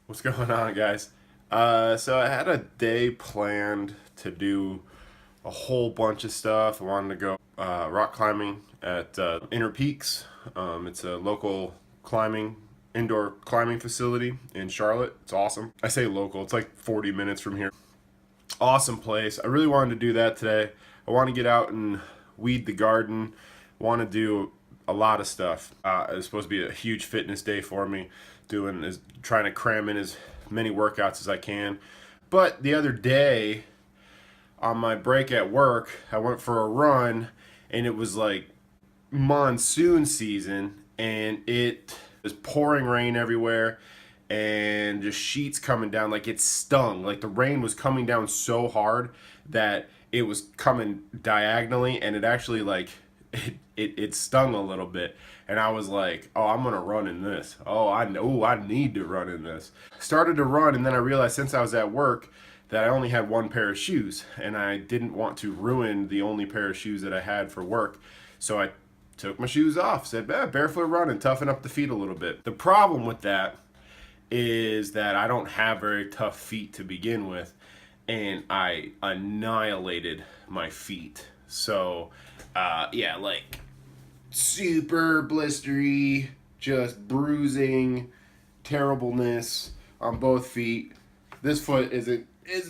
What's going on, guys? So I had a day planned to do a whole bunch of stuff. I wanted to go rock climbing at Inner Peaks. It's a local indoor climbing facility in Charlotte. It's awesome. I say local, it's like 40 minutes from here. Awesome place. I really wanted to do that today. I want to get out and weed the garden. Want to do a lot of stuff. It's supposed to be a huge fitness day for me. Trying to cram in as many workouts as I can. But the other day, on my break at work, I went for a run, and it was like monsoon season, and it was pouring rain everywhere, and just sheets coming down. Like, it stung. Like, the rain was coming down so hard that it was coming diagonally, and it actually like it stung a little bit. And I was like, oh, I'm gonna run in this. Oh, I know I need to run in this. Started to run, and then I realized since I was at work that I only had one pair of shoes, and I didn't want to ruin the only pair of shoes that I had for work. So I took my shoes off, said, barefoot running, toughen up the feet a little bit. The problem with that is that I don't have very tough feet to begin with, and I annihilated my feet. So yeah, like super blistery, just bruising, terribleness on both feet. This foot isn't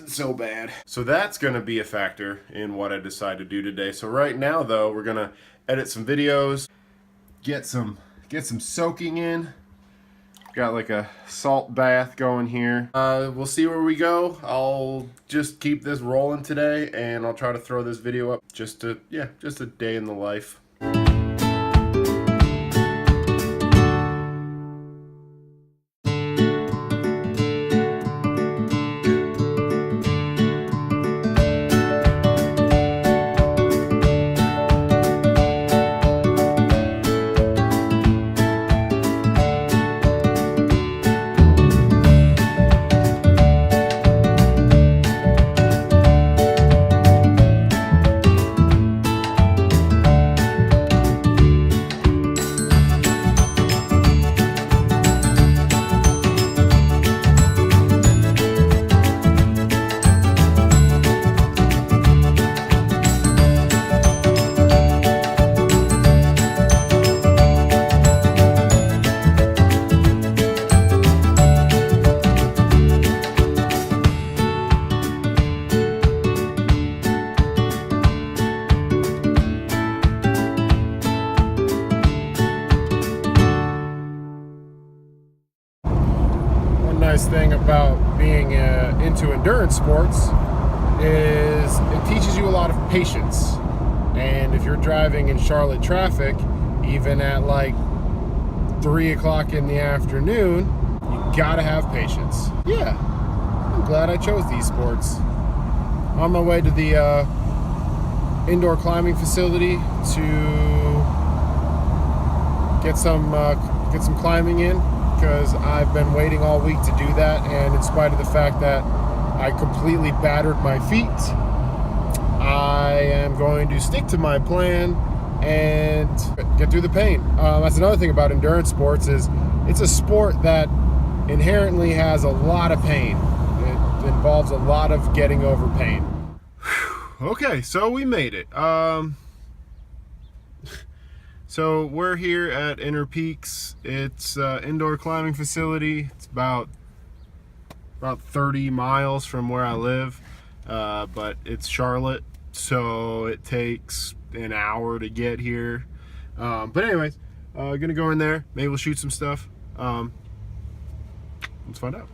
so bad. So that's gonna be a factor in what I decide to do today. So right now though, we're gonna edit some videos, get some soaking in. Got like a salt bath going here. We'll see where we go. I'll just keep this rolling today, and I'll try to throw this video up just a day in the life. Nice thing about being into endurance sports is it teaches you a lot of patience. And if you're driving in Charlotte traffic, even at like 3 o'clock in the afternoon, you gotta have patience. Yeah, I'm glad I chose these sports. On my way to the indoor climbing facility to get some climbing in, because I've been waiting all week to do that, and in spite of the fact that I completely battered my feet, I am going to stick to my plan and get through the pain. That's another thing about endurance sports, is it's a sport that inherently has a lot of pain. It involves a lot of getting over pain. Okay, so we made it. So we're here at Inner Peaks. It's an indoor climbing facility. It's about 30 miles from where I live, but it's Charlotte, so it takes an hour to get here. But anyways, gonna go in there. Maybe we'll shoot some stuff. Let's find out.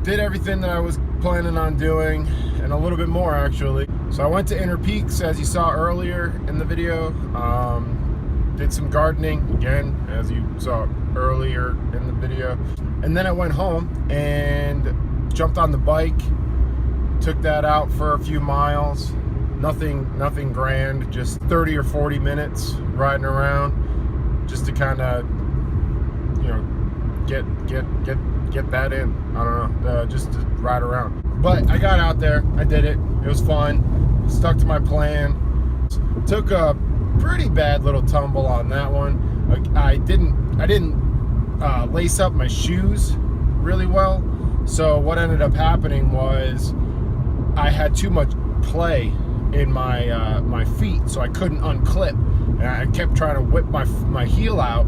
did everything that I was planning on doing, and a little bit more actually. So I went to Inner Peaks, as you saw earlier in the video. Did some gardening again, as you saw earlier in the video, and then I went home and jumped on the bike, took that out for a few miles. Nothing grand, just 30 or 40 minutes riding around, just to kind of, you know, get that in. I don't know, just to ride around. But I got out there, I did it. It was fun. Stuck to my plan. Took a pretty bad little tumble on that one. I didn't lace up my shoes really well. So what ended up happening was I had too much play in my feet, so I couldn't unclip, and I kept trying to whip my heel out,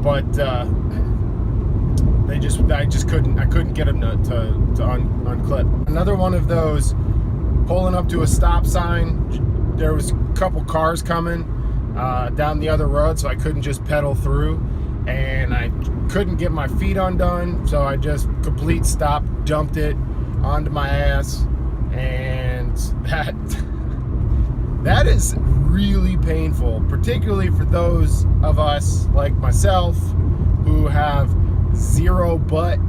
but I couldn't get them to unclip. Another one of those, pulling up to a stop sign. There was a couple cars coming down the other road, so I couldn't just pedal through, and I couldn't get my feet undone, so I just complete stop, dumped it onto my ass, and that is really painful, particularly for those of us like myself who have zero butt.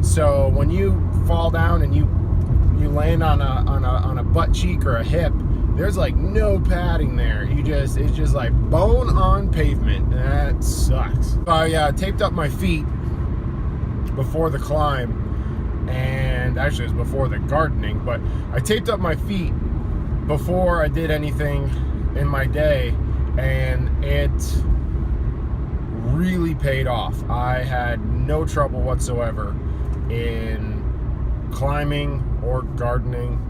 So when you fall down and you land on a butt cheek or a hip, there's like no padding there. It's just like bone on pavement. That sucks. So I taped up my feet before the climb, and actually it was before the gardening, but I taped up my feet before I did anything in my day, and it really paid off. I had no trouble whatsoever in climbing or gardening.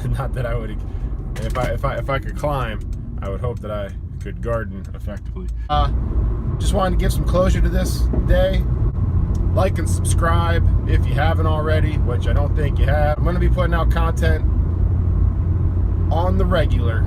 Not that I would, if I could climb, I would hope that I could garden effectively. Just wanted to give some closure to this day. Like and subscribe if you haven't already, which I don't think you have. I'm going to be putting out content on the regular.